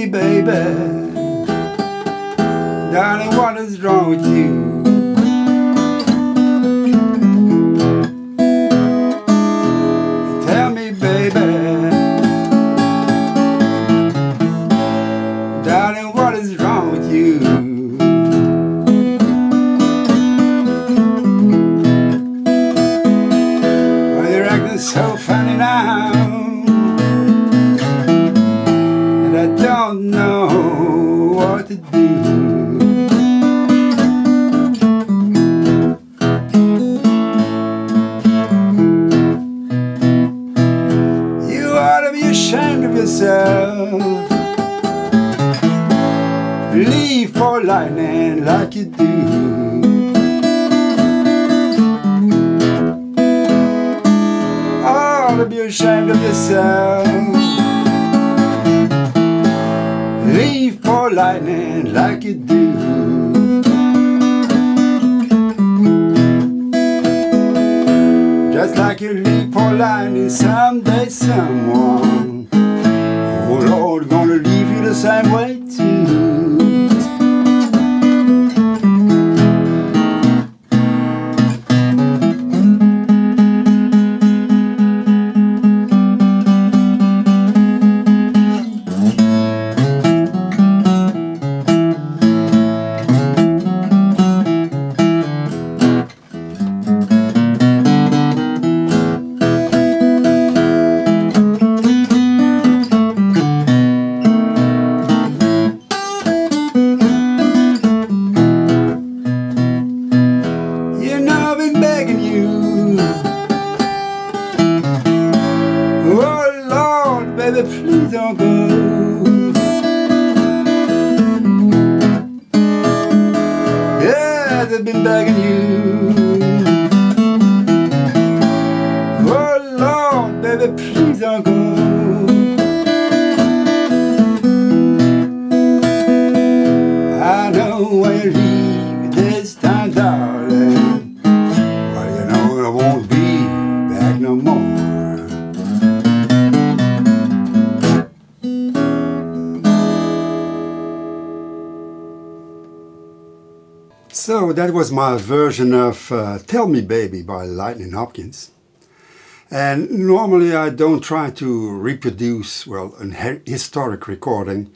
baby, darling, what is wrong with you? Tell me, baby, darling, what is wrong with you? Well, you're acting so funny now, and I don't know what to do. You ought to be ashamed of yourself. Leave poor Lightnin like you do. Ought to be ashamed of yourself. Leave poor Lightnin like you do. Just like you leave poor Lightnin someday someone, oh Lord, gonna leave you the same way too. Baby, please don't go. Yeah, they've been begging you. Oh Lord, baby, please don't go. I know when you leave this time, darling, well, you know I won't be back no more. So that was my version of Tell Me Baby by Lightnin Hopkins. And normally I don't try to reproduce, well, a historic recording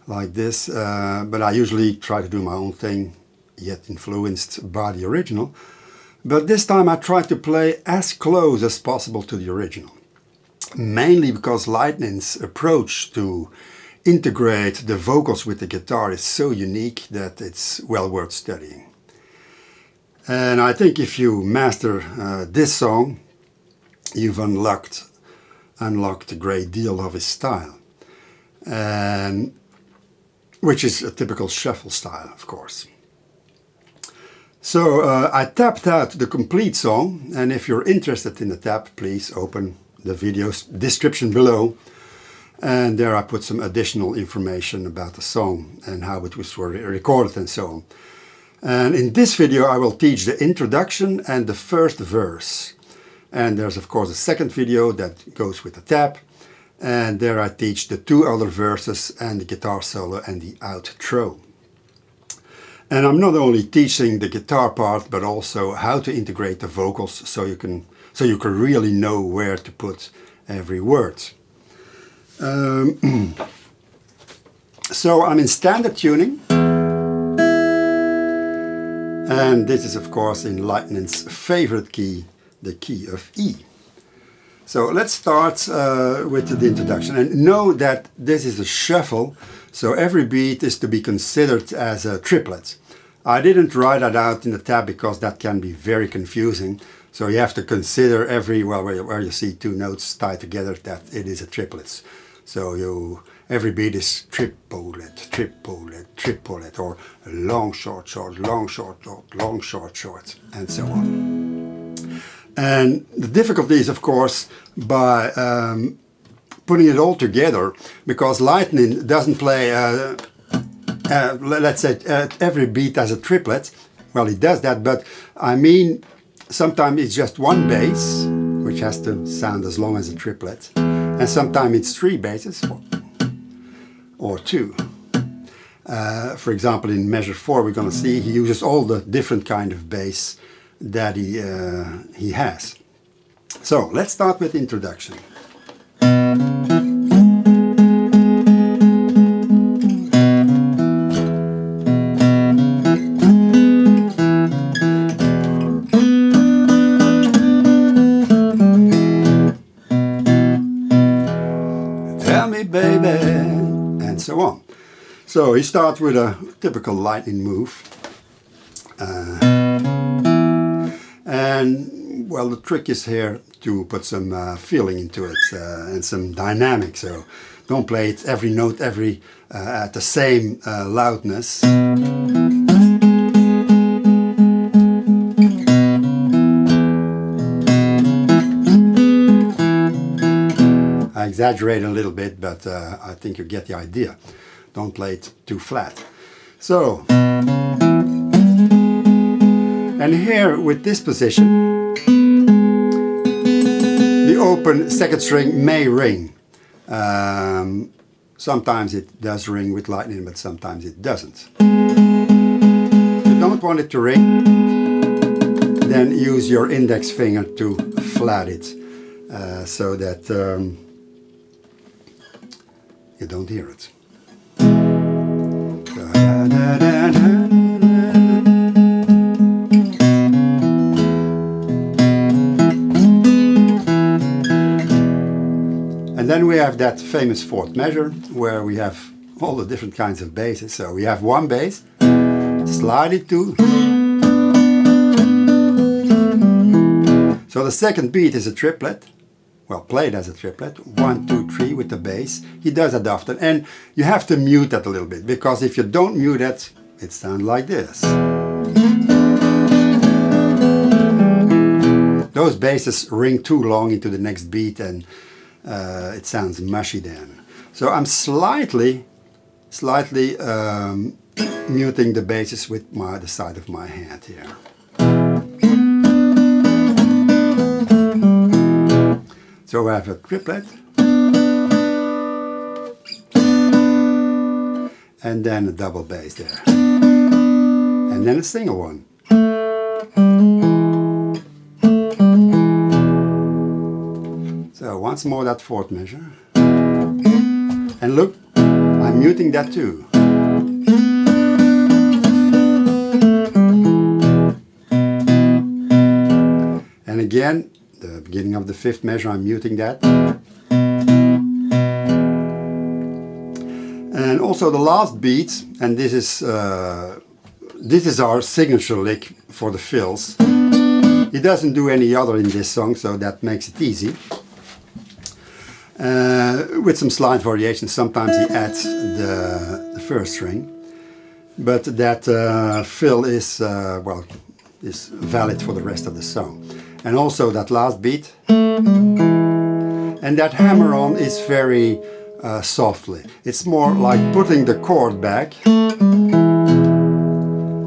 like this, but I usually try to do my own thing, yet influenced by the original. But this time I tried to play as close as possible to the original. Mainly because Lightnin's approach to integrate the vocals with the guitar is so unique that it's well worth studying. And I think if you master this song, you've unlocked a great deal of his style, and which is a typical shuffle style, of course. So I tapped out the complete song, and if you're interested in the tap, please open the video's description below. And there I put some additional information about the song and how it was recorded and so on. And in this video I will teach the introduction and the first verse. And there's of course a second video that goes with the tap. And there I teach the two other verses and the guitar solo and the outro. And I'm not only teaching the guitar part, but also how to integrate the vocals so you can really know where to put every word. So I'm in standard tuning, and this is of course in Lightnin's favorite key, the key of E. So let's start with the introduction, and know that this is a shuffle, so every beat is to be considered as a triplet. I didn't write that out in the tab because that can be very confusing, so you have to consider where you see two notes tied together that it is a triplet. So every beat is triplet, triplet, triplet, or long, short, short, long, short, short, long, short, short, and so on. And the difficulty is, of course, by putting it all together, because Lightnin doesn't play, let's say, every beat as a triplet. Well, he does that, but I mean, sometimes it's just one bass, which has to sound as long as a triplet. And sometimes it's three basses. or 2. For example, in measure 4 we're going to see he uses all the different kind of bass that he has. So let's start with introduction. Tell me baby, and so on. So he starts with a typical Lightnin move. And well, the trick is here to put some feeling into it and some dynamic. So don't play it every note at the same loudness. I exaggerate a little bit, but I think you get the idea. Don't play it too flat. So, and here with this position, the open second string may ring. Sometimes it does ring with Lightnin, but sometimes it doesn't. If you don't want it to ring, then use your index finger to flat it so that you don't hear it. And then we have that famous fourth measure where we have all the different kinds of basses. So we have one bass, slide it to. So the second beat is a triplet. Well, played as a triplet, 1, 2, 3 with the bass. He does that often, and you have to mute that a little bit, because if you don't mute it, it sounds like this. Those basses ring too long into the next beat, and it sounds mushy then. So I'm slightly muting the basses with the side of my hand here. So I have a triplet, and then a double bass there, and then a single one. So once more that fourth measure, and look, I'm muting that too. And again, the beginning of the fifth measure, I'm muting that. And also the last beat, and this is our signature lick for the fills. He doesn't do any other in this song, so that makes it easy. With some slight variations, sometimes he adds the first string, but that fill is is valid for the rest of the song. And also that last beat, and that hammer on is very softly. It's more like putting the chord back,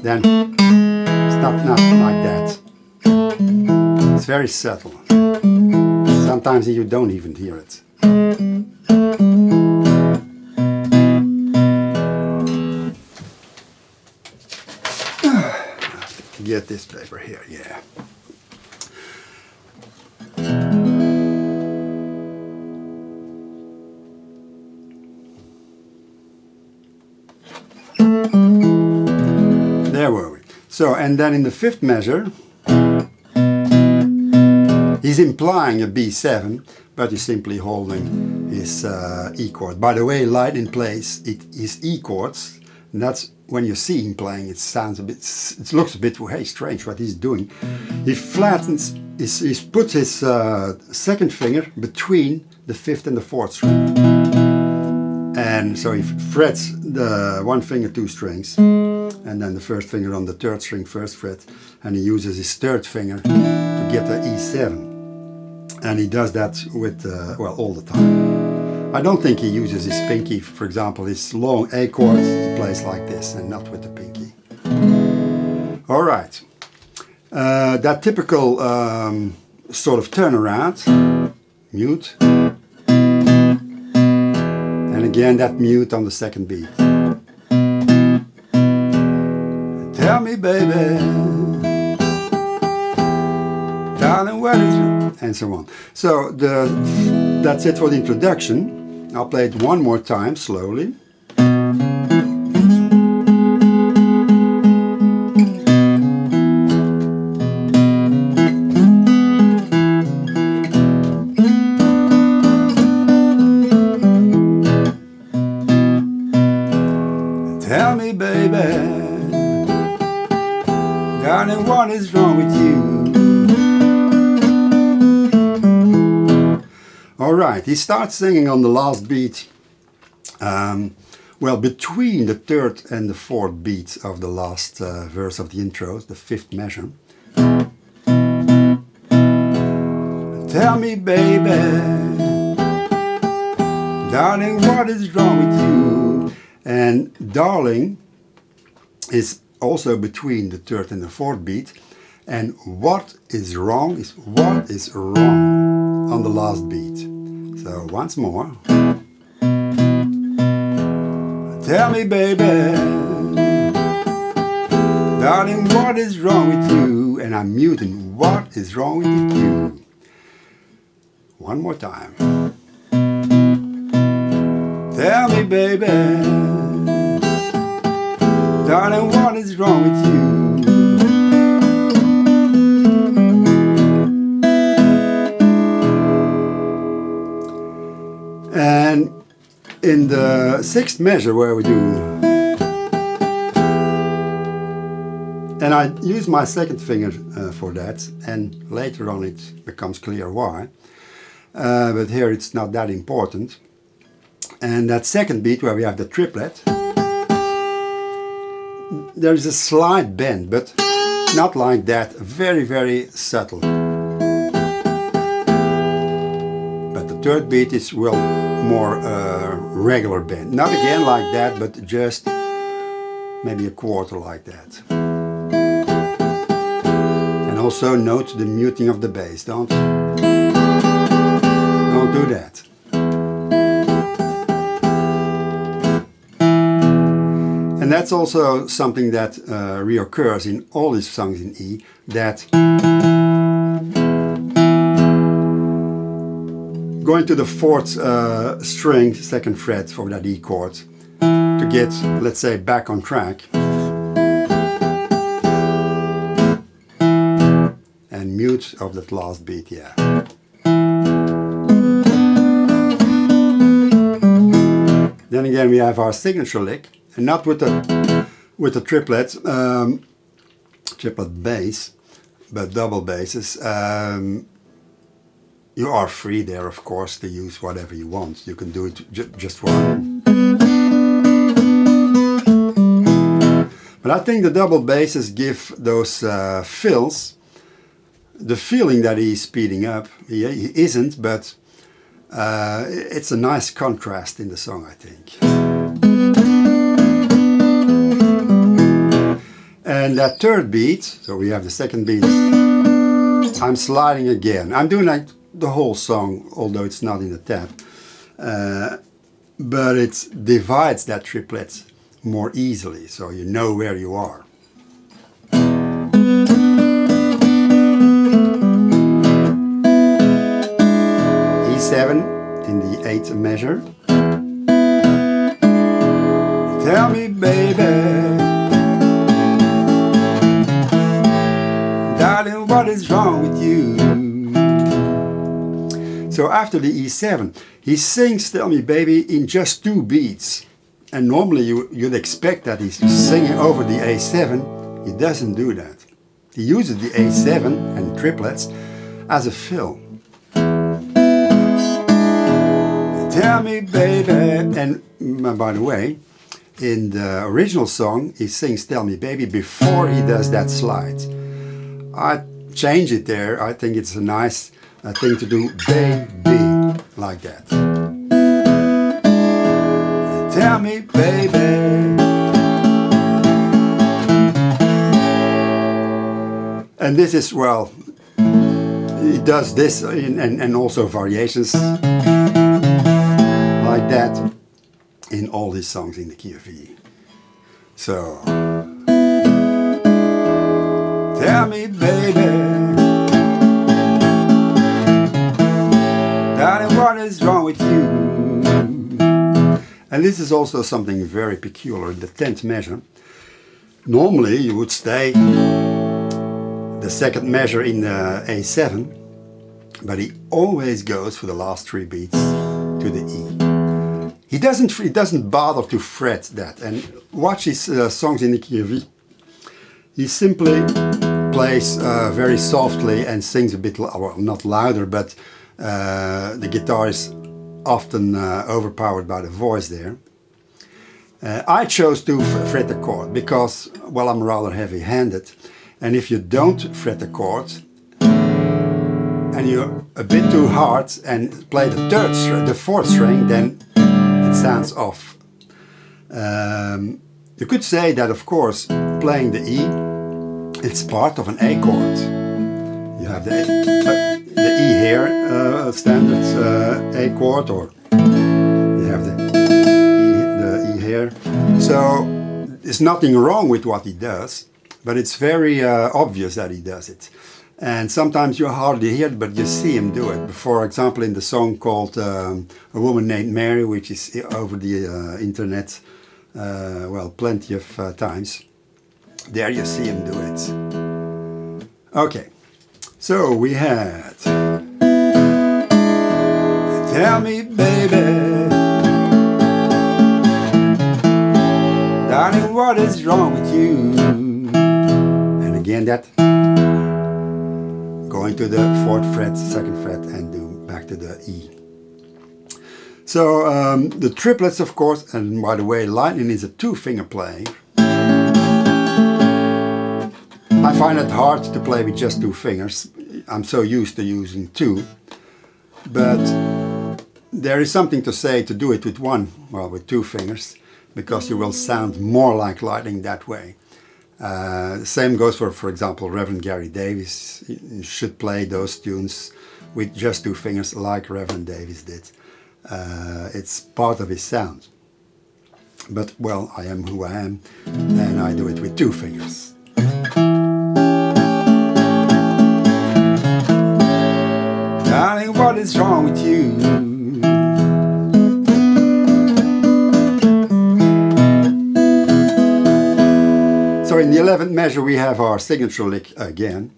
then it's not like that. It's very subtle. Sometimes you don't even hear it. I have to get this paper here, yeah. There were we. So, and then in the fifth measure, he's implying a B7, but he's simply holding his E chord. By the way, Lightnin plays his E chords, and that's when you see him playing, it sounds a bit, it looks a bit, hey, strange what he's doing. He flattens, he puts his second finger between the fifth and the fourth string. And so he frets the one finger, two strings, and then the first finger on the third string, first fret, and he uses his third finger to get the E7. And he does that with, well, all the time. I don't think he uses his pinky, for example, his long A chords, he plays like this and not with the pinky. All right. That typical sort of turnaround, mute, and again that mute on the second beat. Tell me, baby, darling, what is it? And so on. So that's it for the introduction. I'll play it one more time slowly. Tell me, baby, darling, what is wrong with you? Alright, he starts singing on the last beat, well, between the third and the fourth beats of the last verse of the intro, the fifth measure. Tell me, baby, darling, what is wrong with you? And darling is also between the third and the fourth beat. And what is wrong is what is wrong on the last beat. So once more. Tell me, baby, darling, what is wrong with you? And I'm muting, what is wrong with you? One more time. Tell me, baby, darling, what is wrong with you? And in the sixth measure where we do, and I use my second finger for that, and later on it becomes clear why, but here it's not that important. And that second beat where we have the triplet, there is a slight bend, but not like that, very, very subtle. But the third beat is well more regular bend. Not again like that, but just maybe a quarter like that. And also note the muting of the bass. Don't do that. And that's also something that reoccurs in all these songs in E, that going to the fourth string, second fret for that E chord, to get, let's say, back on track, and mute of that last beat, yeah. Then again we have our signature lick, and not with the triplet, triplet bass, but double basses. You are free there, of course, to use whatever you want. You can do it just one. But I think the double basses give those fills the feeling that he's speeding up. He isn't, but it's a nice contrast in the song, I think. And that third beat, so we have the second beat, I'm sliding again. I'm doing like the whole song, although it's not in the tab, but it divides that triplet more easily, so you know where you are. E7 in the 8th measure. Tell me, baby, darling, what is wrong with you? So after the E7, he sings Tell Me Baby in just 2 beats. And normally you'd expect that he's singing over the A7. He doesn't do that. He uses the A7 and triplets as a fill. Tell me, baby. And by the way, in the original song, he sings Tell Me Baby before he does that slide. I change it there. I think it's a nice thing to do, baby, like that. Tell me, baby. And this is, well, he does this and also variations like that. in all his songs in the key of E. So, tell me, baby, darling, what is wrong with you? And this is also something very peculiar, the 10th measure. Normally you would stay the second measure in the A7, but he always goes for the last 3 beats to the E. He doesn't bother to fret that, and watch his songs in the key of E. He simply plays very softly and sings a bit, well, not louder, but the guitar is often overpowered by the voice there. I chose to fret the chord because, well, I'm rather heavy-handed, and if you don't fret the chord and you're a bit too hard and play the fourth string, then it sounds off. You could say that, of course, playing the E, it's part of an A chord. You have the E here, standard A chord, or you have the E here. So there's nothing wrong with what he does, but it's very obvious that he does it. And sometimes you hardly hear it, but you see him do it. For example, in the song called A Woman Named Mary, which is over the internet, well, plenty of times. There you see him do it. Okay, so we had Tell me, baby, darling, what is wrong with you? And again that, going to the 4th fret, 2nd fret, and do back to the E. So the triplets, of course, and by the way, Lightnin is a 2-finger player. I find it hard to play with just 2 fingers. I'm so used to using 2, but there is something to say to do it with 2 fingers, because you will sound more like Lightnin that way. The same goes for example, Reverend Gary Davis. You should play those tunes with just 2 fingers like Reverend Davis did. It's part of his sound. But, well, I am who I am, and I do it with 2 fingers. Darling, what is wrong with you? So in the 11th measure we have our signature lick again.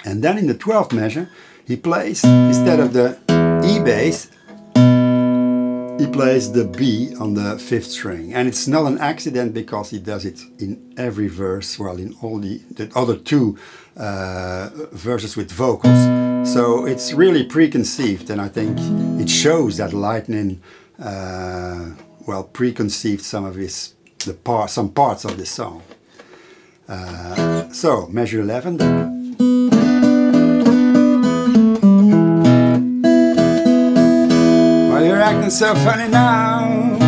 And then in the 12th measure he plays, instead of the E bass, he plays the B on the 5th string. And it's not an accident, because he does it in every verse, well, in all the other 2 verses with vocals. So it's really preconceived, and I think it shows that Lightnin, well, preconceived some of some parts of this song. So, measure 11 then. Well, you're acting so funny now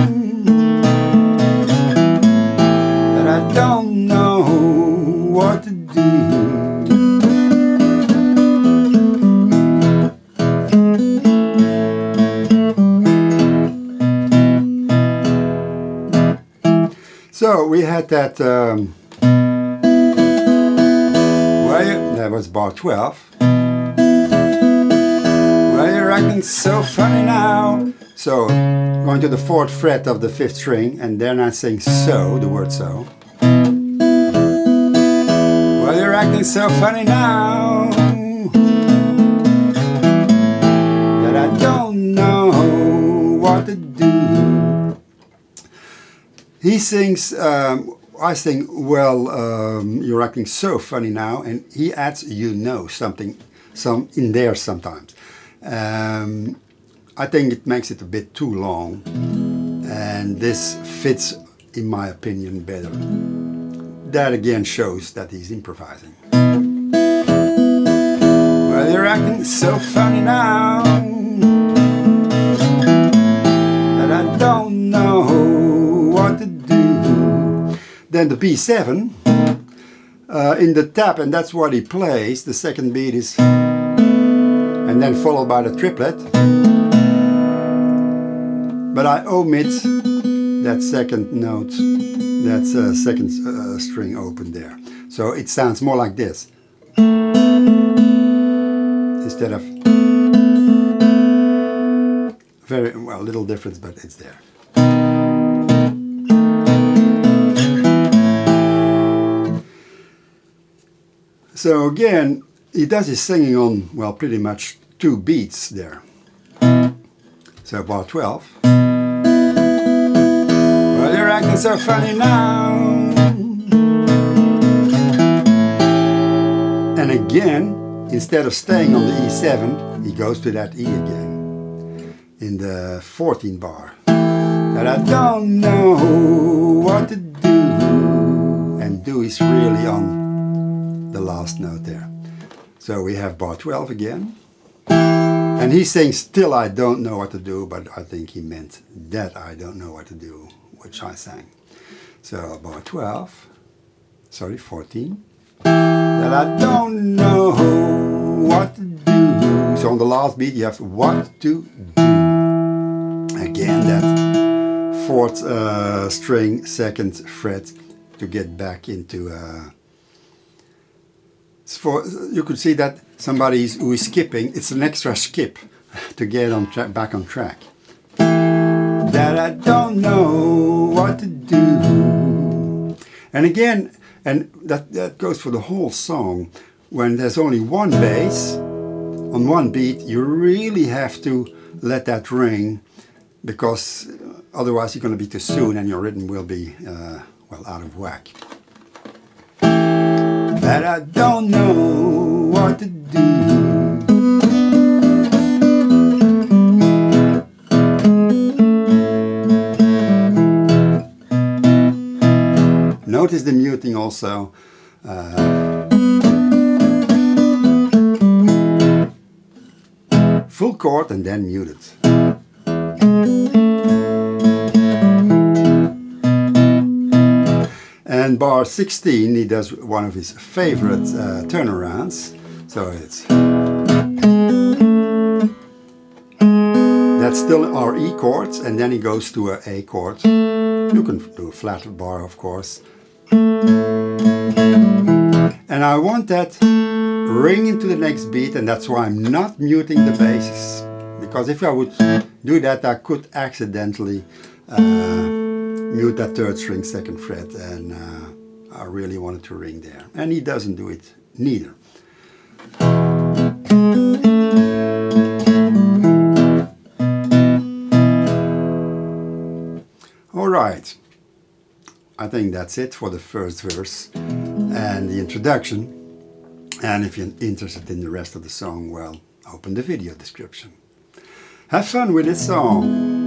that I don't know what to do. So we had that, that was bar 12. Well, you're acting so funny now. So, going to the 4th fret of the 5th string, and then I sing so, the word so. Well, you're acting so funny now that I don't know what to do. He sings, I sing, well, you're acting so funny now, and he adds, you know, something in there sometimes. I think it makes it a bit too long, and this fits, in my opinion, better. That again shows that he's improvising. Well, you're acting so funny now that I don't know what to do. Then the B7 in the tap, and that's what he plays. The second beat is, and then followed by the triplet. But I omit that second note, that's a second string open there. So it sounds more like this instead of very well, little difference, but it's there. So again, he does his singing on, well, pretty much 2 beats there. So bar 12. Well, you're acting so funny now. And again, instead of staying on the E7, he goes to that E again in the 14 bar. That I don't know what to do. And do is really on the last note there. So we have bar 12 again. And he's saying, still I don't know what to do, but I think he meant that I don't know what to do, which I sang. So bar 12, sorry, 14. That I don't know what to do. So on the last beat you have what to do. Again, that 4th string, 2nd fret to get back into you could see that somebody who is skipping, it's an extra skip to get on back on track. That I don't know what to do. And again, and that goes for the whole song, when there's only one bass on one beat, you really have to let that ring, because otherwise you're going to be too soon and your rhythm will be well, out of whack. That I don't know what to do. Notice the muting also. Full chord and then muted. And bar 16, he does one of his favorite turnarounds. So it's that's still our E chords, and then he goes to a A chord. You can do a flat bar, of course. And I want that ring into the next beat, and that's why I'm not muting the basses. Because if I would do that, I could accidentally mute that 3rd string, 2nd fret, and I really wanted to ring there. And he doesn't do it neither. All right, I think that's it for the first verse and the introduction. And if you're interested in the rest of the song, well, open the video description. Have fun with this song.